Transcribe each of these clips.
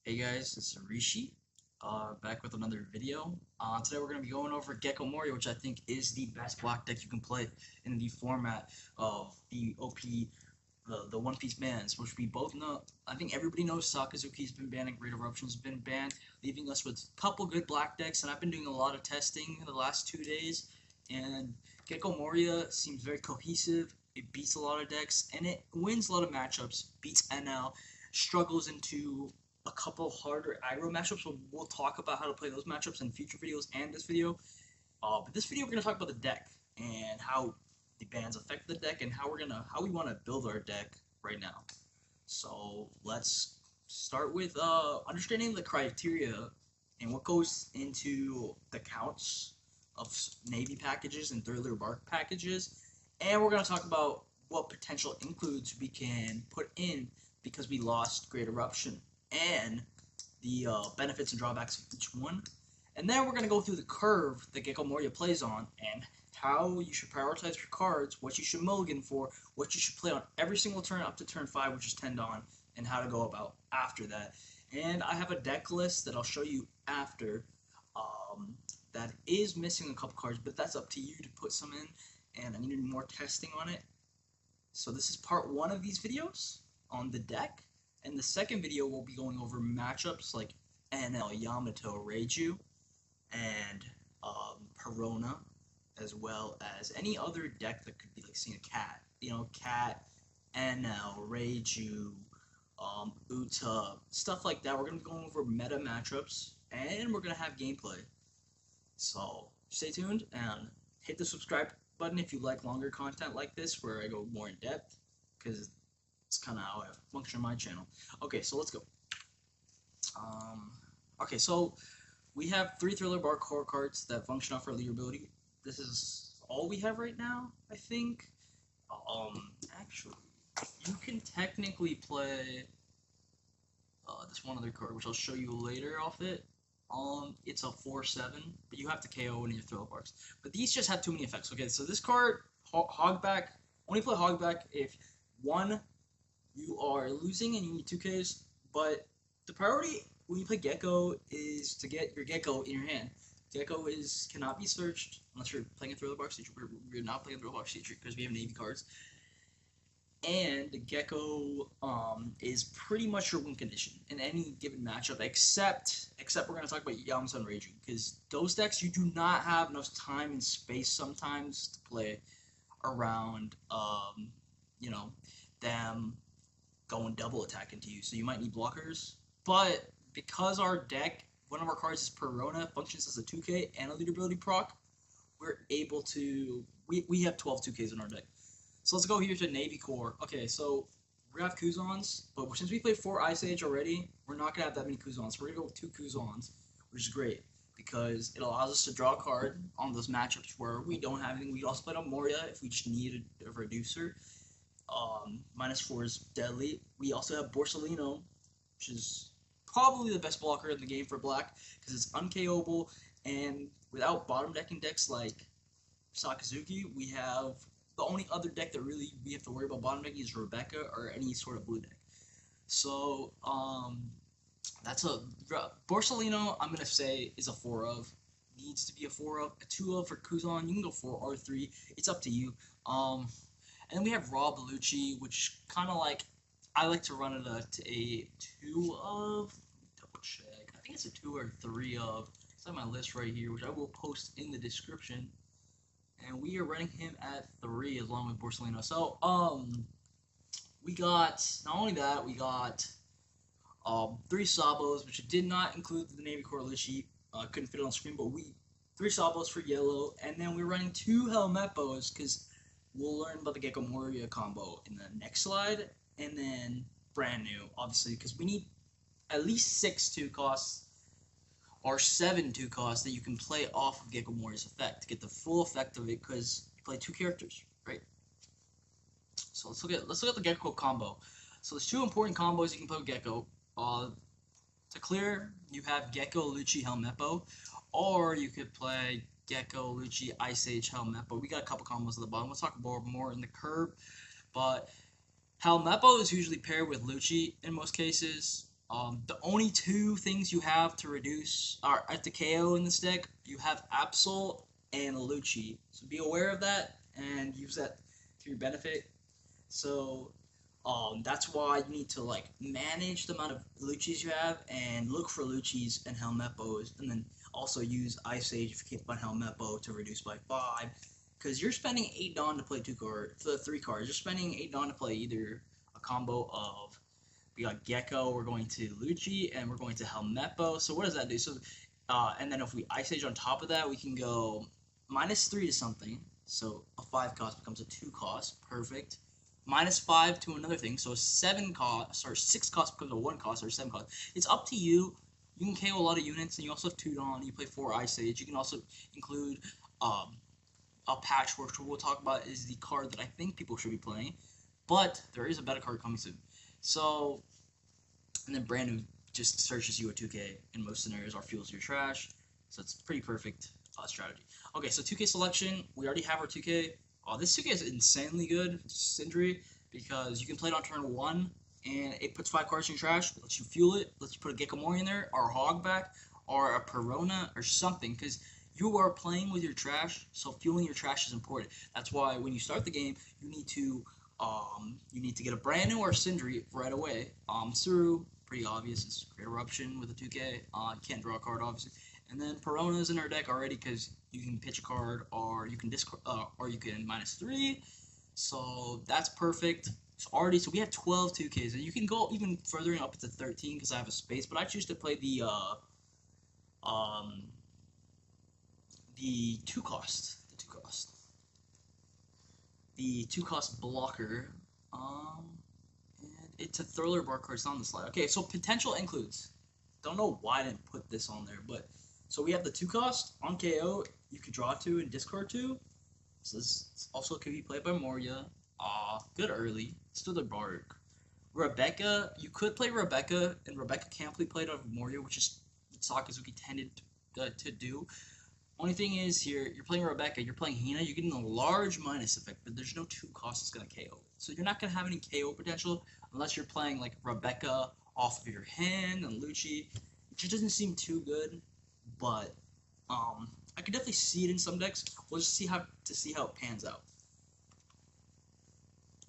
Hey guys, this is Rishi, back with another video. Today we're going to be going over Gecko Moria, which I think is the best block deck you can play in the format of the OP, the One Piece bans, which we both know. I think everybody knows Sakazuki's been banned and Great Eruption's been banned, leaving us with a couple good black decks, and I've been doing a lot of testing in the last 2 days, and Gecko Moria seems very cohesive. It beats a lot of decks, and it wins a lot of matchups, beats NL, struggles into a couple harder aggro matchups, so we'll talk about how to play those matchups in future videos and this video. But this video we're gonna talk about the deck and how the bans affect the deck and how we want to build our deck right now. So let's start with understanding the criteria and what goes into the counts of navy packages and thriller bark packages, and we're gonna talk about what potential includes we can put in because we lost Great Eruption, and the benefits and drawbacks of each one. And then we're going to go through the curve that Gecko Moria plays on and how you should prioritize your cards, what you should mulligan for, what you should play on every single turn up to turn 5, which is 10 Dawn, and how to go about after that. And I have a deck list that I'll show you after that is missing a couple cards, but that's up to you to put some in, and I needed more testing on it. So this is part 1 of these videos on the deck. In the second video, we'll be going over matchups like NL, Yamato, Reiju, and Perona, as well as any other deck that could be like seeing a cat. You know, Cat, NL, Reiju, Uta, stuff like that. We're going to be going over meta matchups, and we're going to have gameplay. So stay tuned and hit the subscribe button if you like longer content like this, where I go more in depth, because it's kind of how I function on my channel. Okay, so let's go. Okay, so we have 3 Thriller Bark core cards that function off our leader ability. This is all we have right now, I think. Actually, you can technically play this one other card, which I'll show you later off it. It's a 4/7, but you have to KO one of your Thriller Barks. But these just have too many effects. Okay, so this card, Hogback, only play Hogback if 1, you are losing and you need 2Ks, but the priority when you play Gecko is to get your Gecko in your hand. Gecko cannot be searched unless you're playing a Thriller Bark Siege. We're not playing a Thriller Bark Siege because we have Navy cards. And Gecko is pretty much your win condition in any given matchup, except we're going to talk about Yamato and Reiju, because those decks you do not have enough time and space sometimes to play around, you know, them going double attack into you, so you might need blockers. But because our deck, one of our cards is Perona, functions as a 2K and a leader ability proc, we're able to, we have 12 2Ks in our deck. So let's go here to Navy Core. Okay, so we're gonna have Kuzons, but since we played 4 Ice Age already, we're not gonna have that many Kuzons. We're gonna go with 2 Kuzons, which is great because it allows us to draw a card on those matchups where we don't have anything. We also played on Moria if we just need a reducer. -4 is deadly. We also have Borsalino, which is probably the best blocker in the game for black because it's unKO'able, and without bottom decking decks like Sakazuki, we have the only other deck that really we have to worry about bottom decking is Rebecca or any sort of blue deck. So that's a Borsalino. I'm gonna say is a 4 of, needs to be a 4 of, a 2 of for Kuzon. You can go 4 or 3. It's up to you. And then we have Raw Bellucci, which kind of like, I like to run it to a 2 of, double check, I think it's a 2 or 3 of, it's on my list right here, which I will post in the description, and we are running him at 3 along with Borsalino. So, we got, not only that, we got 3 Sabos, which did not include the Navy Core list sheet, couldn't fit it on screen, but 3 Sabos for yellow, and then we're running 2 Helmeppos, because we'll learn about the Gecko Moria combo in the next slide, and then brand new, obviously, because we need at least 6 2 costs or 7 2 costs that you can play off of Gecko Moria's effect to get the full effect of it, because you play 2 characters, right? So let's look at the Gecko combo. So there's 2 important combos you can play with Gecko. To clear, you have Gecko, Lucci, Helmeppo, or you could play Gecko, Lucci, Ice Age, Helmeppo. We got a couple combos at the bottom. We'll talk about more in the curve, but Helmeppo is usually paired with Lucci in most cases. The only two things you have to reduce are at the KO in this deck. You have Absol and Lucci, so be aware of that and use that to your benefit. So that's why you need to like manage the amount of Luccis you have and look for Luccis and Helmeppos, and then also use Ice Age if you can't find Helmeppo to reduce by 5. Because you're spending 8 Dawn to play 3 cards. You're spending 8 Dawn to play either a combo of, we got Gecko, we're going to Lucci, and we're going to Helmeppo. So what does that do? So, and then if we Ice Age on top of that, we can go -3 to something. So a 5 cost becomes a 2 cost. Perfect. -5 to another thing. So a 7 cost, or 6 cost becomes a 1 cost, or 7 cost. It's up to you. You can KO a lot of units, and you also have 2 Dawn. You play 4 Ice Age. You can also include a Patchwork, which we'll talk about is the card that I think people should be playing. But there is a better card coming soon. So, and then Brandon just searches you a 2K in most scenarios or fuels your trash. So it's pretty perfect strategy. Okay, so 2K selection. We already have our 2K. This 2K is insanely good, Sindri, because you can play it on turn 1, and it puts 5 cards in your trash, lets you fuel it, lets you put a Gecko Moria in there, or a Hogback, or a Perona, or something, because you are playing with your trash, so fueling your trash is important. That's why when you start the game, you need to get a Brandon or a Sindri right away. Suru, pretty obvious, it's Great Eruption with a 2K. You can't draw a card, obviously. And then Perona's in our deck already because you can pitch a card, or you can discard, or you can -3. So that's perfect. So we have 12 2Ks, and you can go even further up to 13 because I have a space. But I choose to play the 2 cost, the 2 cost blocker. And it's a thriller bar card. It's on the slide. Okay, so potential includes. Don't know why I didn't put this on there, but so we have the 2 cost on KO. You could draw 2 and discard 2. So this also could be played by Moria. Good early. Still the Bark. Rebecca, you could play Rebecca, and Rebecca can't be played on Moria, which is what Sakazuki tended to do. Only thing is here, you're playing Rebecca, you're playing Hina, you're getting a large minus effect, but there's no 2 cost that's going to KO. So you're not going to have any KO potential unless you're playing like Rebecca off of your hand and Lucci. It just doesn't seem too good, but I could definitely see it in some decks. We'll just see how it pans out.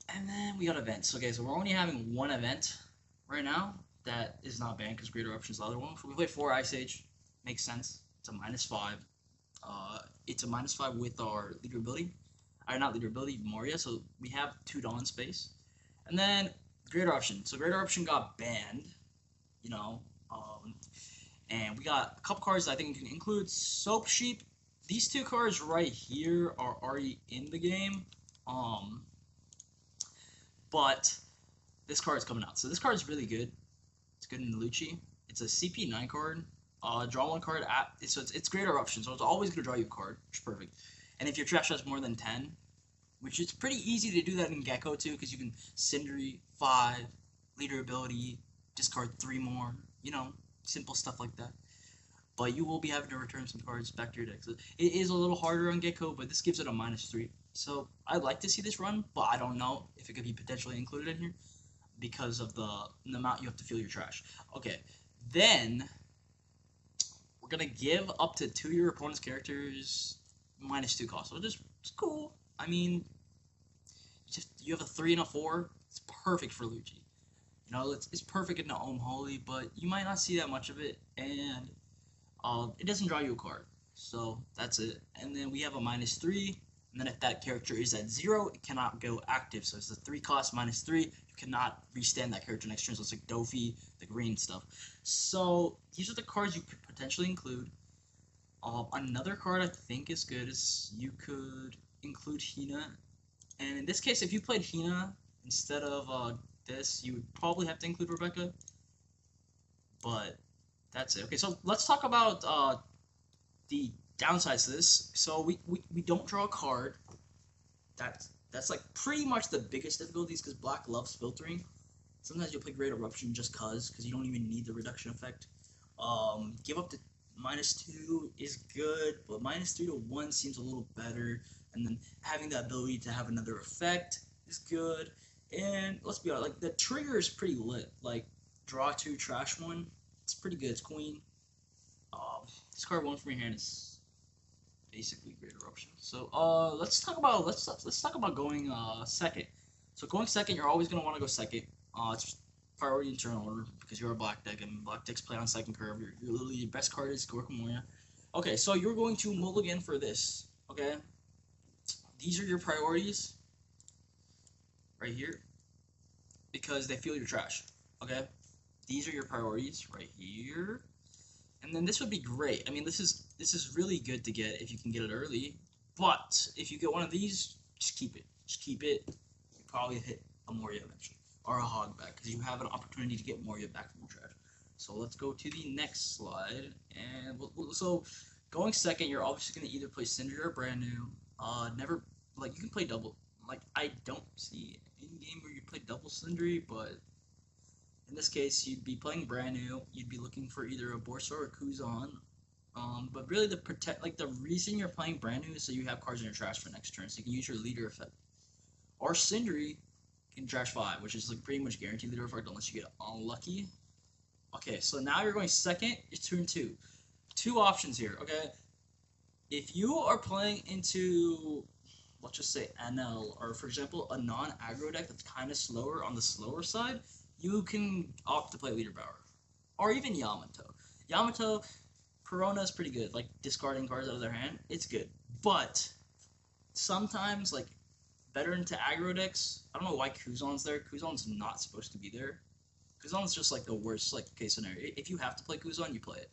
And then we got events. Okay, so we're only having 1 event right now that is not banned because Great Eruption is the other one. So we play 4 Ice Age. Makes sense. It's a -5. It's a -5 with our leader ability. Not leader ability, Moria. So we have 2 Dawn space. And then Great Eruption. So Great Eruption got banned. You know. And we got a couple cards that I think can include Soap Sheep. These 2 cards right here are already in the game. But this card is coming out. So this card is really good. It's good in the Lucci. It's a CP9 card. Draw 1 card so it's Great Eruption, so it's always gonna draw you a card, which is perfect. And if your trash has more than 10, which is pretty easy to do that in Gecko too, because you can Sindri 5, leader ability, discard 3 more, you know, simple stuff like that. But you will be having to return some cards back to your deck. So it is a little harder on Gecko, but this gives it a -3. So I'd like to see this run, but I don't know if it could be potentially included in here because of the amount you have to fuel your trash. Okay, then we're gonna give up to 2 of your opponent's characters -2 cost, which is cool. I mean, you have a 3 and a 4. It's perfect for Lucci. You know, it's perfect in the Holy, but you might not see that much of it, and it doesn't draw you a card. So that's it. And then we have a -3. And then if that character is at 0, it cannot go active. So it's a 3 cost -3. You cannot restand that character next turn. So it's like Dofi, the green stuff. So these are the cards you could potentially include. Another card I think is good is you could include Hina. And in this case, if you played Hina instead of this, you would probably have to include Rebecca. But that's it. Okay, so let's talk about the downsides to this. So we don't draw a card. That's like pretty much the biggest difficulties because Black loves filtering. Sometimes you'll play Great Eruption just because you don't even need the reduction effect. Give up to -2 is good, but -3 to 1 seems a little better. And then having the ability to have another effect is good. And let's be honest, like the trigger is pretty lit. Like draw 2, trash 1. It's pretty good. It's queen. Discard 1 from your hand is basically Great Eruption. So let's talk about going second. So going second, you're always gonna want to go second. It's priority in turn order because you're a black deck, and black decks play on second curve. You're literally your best card is Gecko Moria. Okay, so you're going to mulligan for this. Okay, these are your priorities right here because they feel your trash. Okay, these are your priorities right here, and then this would be great. I mean, this is really good to get if you can get it early. But if you get one of these, just keep it. Just keep it. You probably hit a Moria eventually or a hog back because you have an opportunity to get Moria back from your trash. So let's go to the next slide. And so going second, you're obviously going to either play Sindri or brand new. Never like you can play double. Like I don't see any game where you play double Sindri, but in this case, you'd be playing brand new. You'd be looking for either a Borsa or a Kuzan. But really, the reason you're playing brand new is so you have cards in your trash for next turn, so you can use your leader effect. Or Sindri can trash 5, which is like pretty much guaranteed leader effect unless you get unlucky. Okay, so now you're going second. It's turn 2. 2 options here. Okay, if you are playing into, let's just say NL, or for example a non-aggro deck that's kind of slower on the slower side, you can opt to play leader power, or even Yamato. Corona is pretty good, like discarding cards out of their hand. It's good, but sometimes like better into aggro decks. I don't know why Kuzan's there. Kuzan's not supposed to be there. Kuzan's just like the worst like case scenario. If you have to play Kuzan, you play it.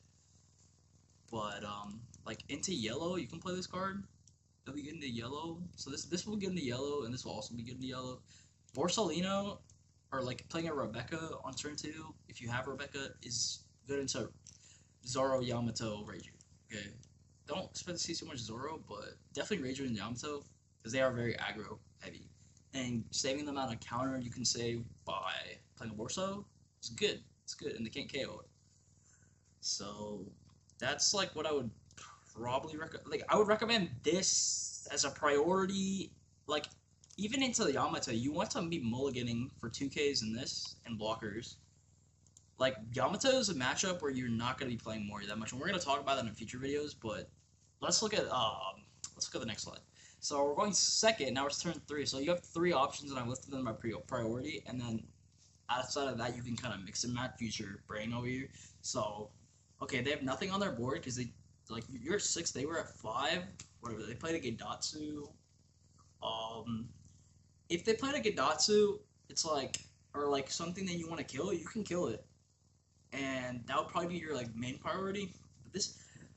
But like into yellow, you can play this card. It'll be good into yellow. So this will be good into yellow, and this will also be good into yellow. Borsalino, or like playing a Rebecca on turn 2, if you have Rebecca, is good into Zoro, Yamato, Reiju. Okay, don't expect to see so much Zoro, but definitely Reiju and Yamato because they are very aggro heavy, and saving them on a counter you can save by playing a Borso is good. It's good, and they can't KO it. So that's like what I would probably recommend. Like I would recommend this as a priority. Like even into the Yamato, you want to be mulliganing for 2Ks in this and blockers. Like, Yamato is a matchup where you're not going to be playing Moria that much, and we're going to talk about that in future videos, but let's look at the next slide. So we're going second, now it's turn 3, so you have 3 options, and I listed them by priority, and then outside of that, you can kind of mix and match, use your brain over here. So, okay, they have nothing on their board, because they, like, you're at 6, they were at 5, whatever, they played a Gedatsu. If they played a Gedatsu, it's like, or like something that you want to kill, you can kill it. And that would probably be your like main priority. But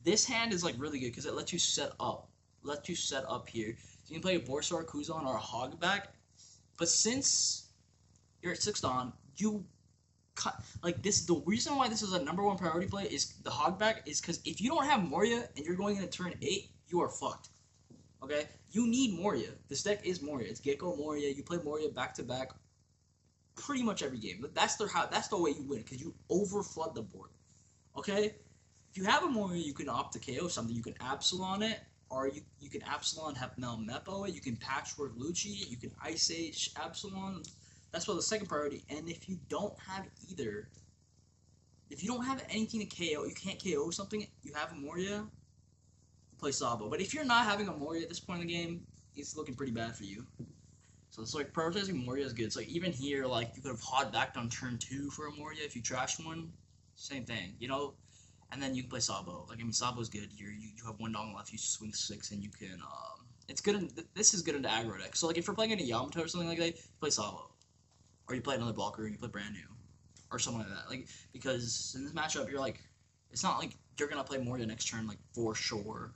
this hand is like really good because it lets you set up. Here. So you can play a Borsar, Kuzan, or a Hogback. But since you're at 6 on, you cut like this. The reason why this is a #1 priority play is the Hogback is because if you don't have Moria and you're going into turn 8, you are fucked. Okay, you need Moria. This deck is Moria. It's Gecko Moria. You play Moria back to back. Pretty much every game. That's the way you win because you overflood the board. Okay, if you have a Moria, you can opt to KO something. You can Absalon it, or you can Absalon Hepmel Mepo it. You can Patchwork Lucci. You can Ice Age Absalon. That's what the second priority. And if you don't have either, if you don't have anything to KO, you can't KO something. You have a Moria, play Sabo. But if you're not having a Moria at this point in the game, it's looking pretty bad for you. So it's like prioritizing Moria is good. So like even here, like you could have hot backed on turn 2 for a Moria if you trashed one. Same thing, you know. And then you can play Sabo. Like I mean, Sabo's good. You have 1 dong left. You swing 6, and you can. It's good. This is good into aggro deck. So like if you're playing into Yamato or something like that, you play Sabo, or you play another blocker and you play brand new, or something like that. Like because in this matchup, you're like, it's not like you're gonna play Moria next turn like for sure.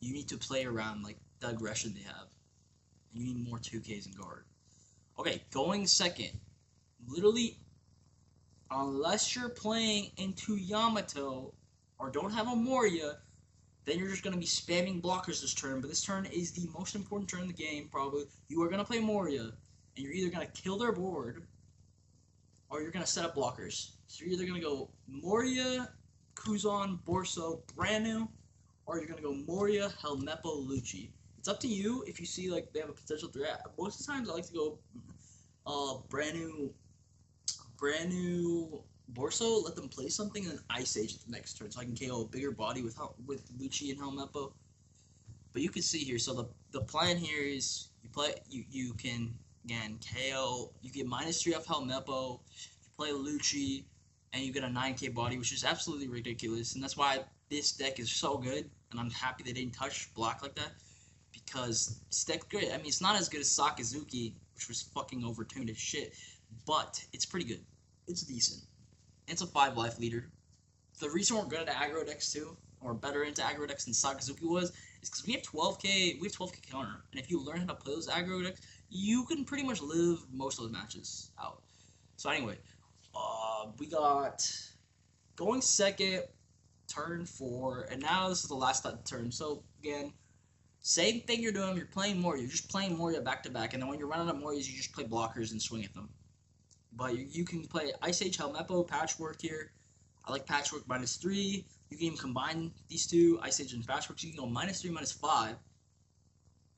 You need to play around like the aggression they have. You need more 2Ks in guard. Okay, going second. Literally, unless you're playing into Yamato or don't have a Moria, then you're just going to be spamming blockers this turn. But this turn is the most important turn in the game, probably. You are going to play Moria, and you're either going to kill their board or you're going to set up blockers. So you're either going to go Moria, Kuzan, Borso, brand new, or you're going to go Moria, Helmeppo, Lucci. It's up to you if you see like they have a potential threat. Most of the times I like to go brand new Borso, let them play something and then Ice Age at the next turn, so I can KO a bigger body with Lucci and Helmeppo. But you can see here, so the plan here is you can again KO, you get -3 off Helmeppo, you play Lucci, and you get a 9k body, which is absolutely ridiculous, and that's why this deck is so good, and I'm happy they didn't touch black like that, because this deck's great. I mean, it's not as good as Sakazuki, which was fucking overtuned as shit, but it's pretty good. It's decent. It's a 5 life leader. The reason we're good at aggro decks too, or better into aggro decks than Sakazuki was, is because we have 12k counter, and if you learn how to play those aggro decks, you can pretty much live most of those matches out. So anyway, we got going second, turn 4, and now this is the last turn. So again, same thing you're doing. You're playing Moria. You're just playing Moria back to back, and then when you're running out of Morias, you just play blockers and swing at them. But you can play Ice Age, Helmeppo, Patchwork here. I like Patchwork -3. You can even combine these two, Ice Age and Patchwork. So you can go -3, -5,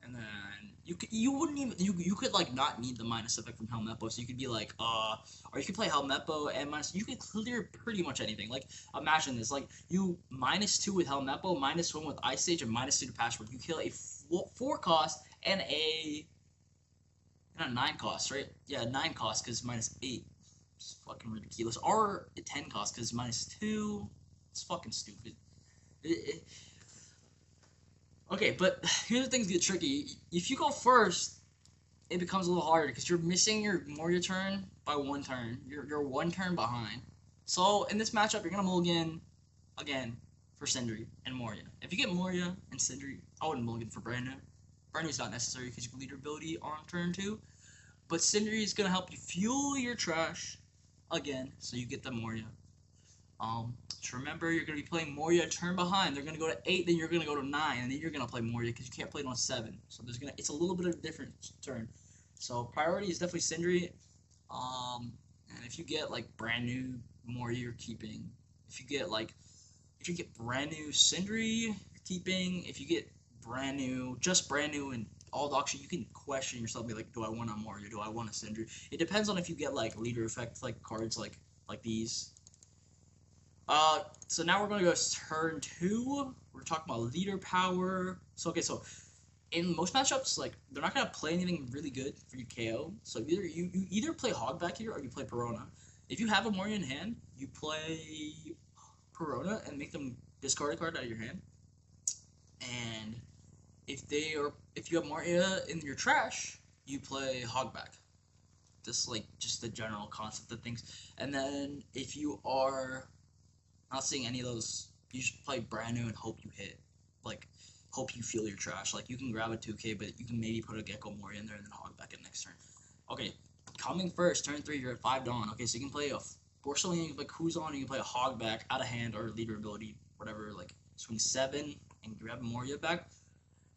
and then you wouldn't even you could like not need the minus effect from Helmeppo. So you could be like or you could play Helmeppo and minus. You could clear pretty much anything. Like imagine this, like you -2 with Helmeppo, -1 with Ice Age, and -2 to Patchwork. You kill a 4 cost and a 9 cost, right? Yeah, 9 cost because -8. It's fucking ridiculous. Or a 10 cost because -2. It's fucking stupid. Okay, but here's the things get tricky. If you go first, it becomes a little harder because you're missing your Moria turn by 1 turn. You're 1 turn behind. So in this matchup, you're gonna mulligan again for Sindri and Moria. If you get Moria and Sindri, I wouldn't mulligan for Brand New. Brand New is not necessary because you can leader ability on turn 2. But Sindri is gonna help you fuel your trash again, so you get the Moria. Just remember, you're going to be playing Moria turn behind. They're going to go to 8, then you're going to go to 9, and then you're going to play Moria because you can't play it on 7. So it's a little bit of a different turn. So priority is definitely Sindri. And if you get like brand new Moria, you're keeping. If you get brand new Sindri, you're keeping. If you get brand new and all the auction, you can question yourself, be like, do I want a Moria? Do I want a Sindri? It depends on if you get like leader effect like cards like these. So now we're going to go turn 2. We're talking about leader power. So in most matchups, like they're not going to play anything really good for you KO. So you either play Hogback here or you play Perona. If you have a Moria in hand, you play Perona and make them discard a card out of your hand. And if you have Moria in your trash, you play Hogback. Just the general concept of things. And then if you are not seeing any of those, you just play brand new and hope you hit. Like, hope you feel your trash. Like, you can grab a 2k, but you can maybe put a Gecko Moria in there and then hog back in next turn. Okay, coming first, turn 3, you're at 5 Dawn. Okay, so you can play a Borsalian, you can play Kuzan, you can play a hog back out of hand or leader ability, whatever, like swing 7 and grab a Moria back.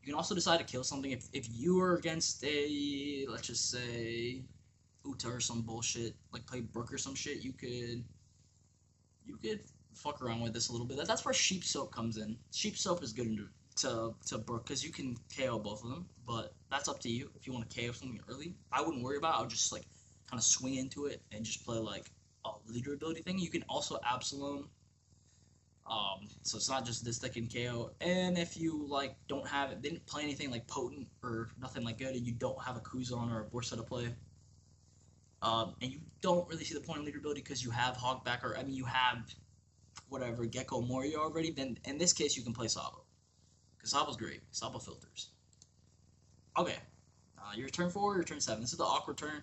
You can also decide to kill something if you are against a, let's just say, Uta or some bullshit, like play Brook or some shit, you could fuck around with this a little bit. That's where Sheep Soap comes in. Sheep Soap is good to Brook because you can KO both of them, but that's up to you if you want to KO something early. I wouldn't worry about it. I would just like kind of swing into it and just play like a leader ability thing. You can also Absalom. So it's not just this that can KO. And if you like don't have it, didn't play anything like potent or nothing like good, and you don't have a Kuzan or a Borsa to play, and you don't really see the point of leader ability because you have Hogback or you have whatever Gecko Moria already, then in this case you can play Sabo. Because Sabo's great. Sabo filters. Okay. Your turn 4, your turn 7. This is the awkward turn.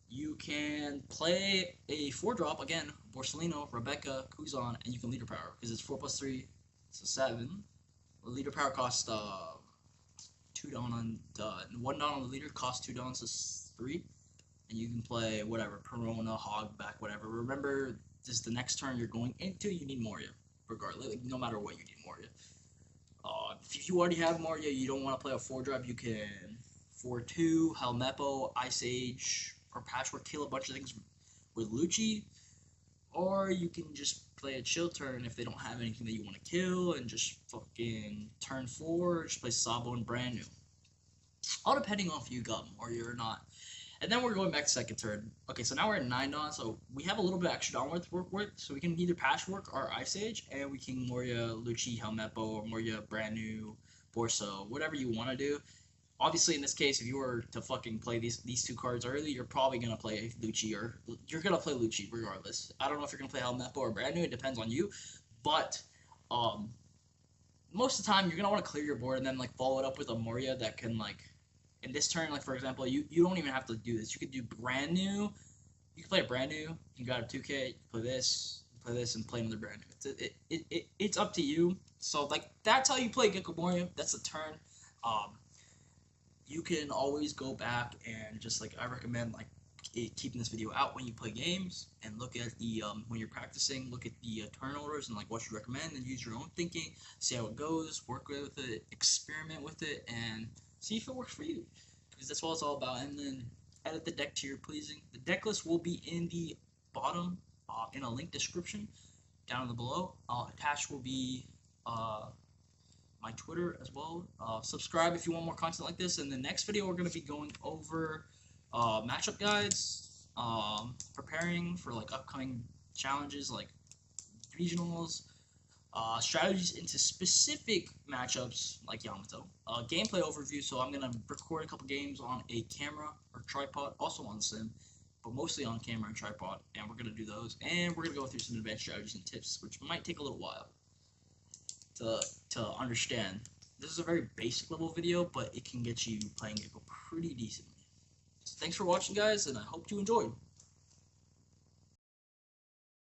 You can play a 4-drop, again, Borsalino, Rebecca, Kuzan, and you can leader power. Because it's 4 + 3, so 7. The leader power costs 2 Dawn on 1 Dawn on the leader costs 2 Dawn, so 3. And you can play whatever, Perona, Hogback, whatever. Remember, this is the next turn you're going into, you need Moria, regardless. Like, no matter what, you need Moria. If you already have Moria, you don't want to play a 4-drop, you can 4-2, Helmeppo, Ice Age, or Patchwork, kill a bunch of things with Lucci. Or you can just play a chill turn if they don't have anything that you want to kill, and just fucking turn 4, just play Sabo and Brand New. All depending on if you got Moria or not. And then we're going back to second turn. Okay, so now we're at 9 dawn, so we have a little bit extra dawn work with, so we can either patchwork or Ice Age, and we can Moria, Lucci, Helmeppo, or Moria, brand new, Borso, whatever you want to do. Obviously, in this case, if you were to fucking play these two cards early, you're probably gonna play Lucci, or you're gonna play Lucci regardless. I don't know if you're gonna play Helmeppo or brand new. It depends on you, but most of the time you're gonna want to clear your board and then like follow it up with a Moria that can like in this turn, like for example, you don't even have to do this. You could do brand new. You can play a brand new. You got a 2K. You play this, and play another brand new. It's up to you. So like that's how you play Gecko Moria. That's the turn. You can always go back and just like I recommend like keeping this video out when you play games and look at the when you're practicing, look at the turn orders and like what you recommend and use your own thinking, see how it goes, work with it, experiment with it, and see if it works for you, because that's what it's all about. And then edit the deck to your pleasing. The deck list will be in the bottom in a link description down in the below. Attached will be my Twitter as well. Subscribe if you want more content like this. In the next video, we're going to be going over matchup guides, preparing for like upcoming challenges like regionals, strategies into specific matchups like Yamato, gameplay overview. So I'm gonna record a couple games on a camera or tripod, also on sim, but mostly on camera and tripod, and we're gonna do those, and we're gonna go through some advanced strategies and tips, which might take a little while to understand. This is a very basic level video, but it can get you playing Gecko pretty decently. So thanks for watching, guys, and I hope you enjoyed.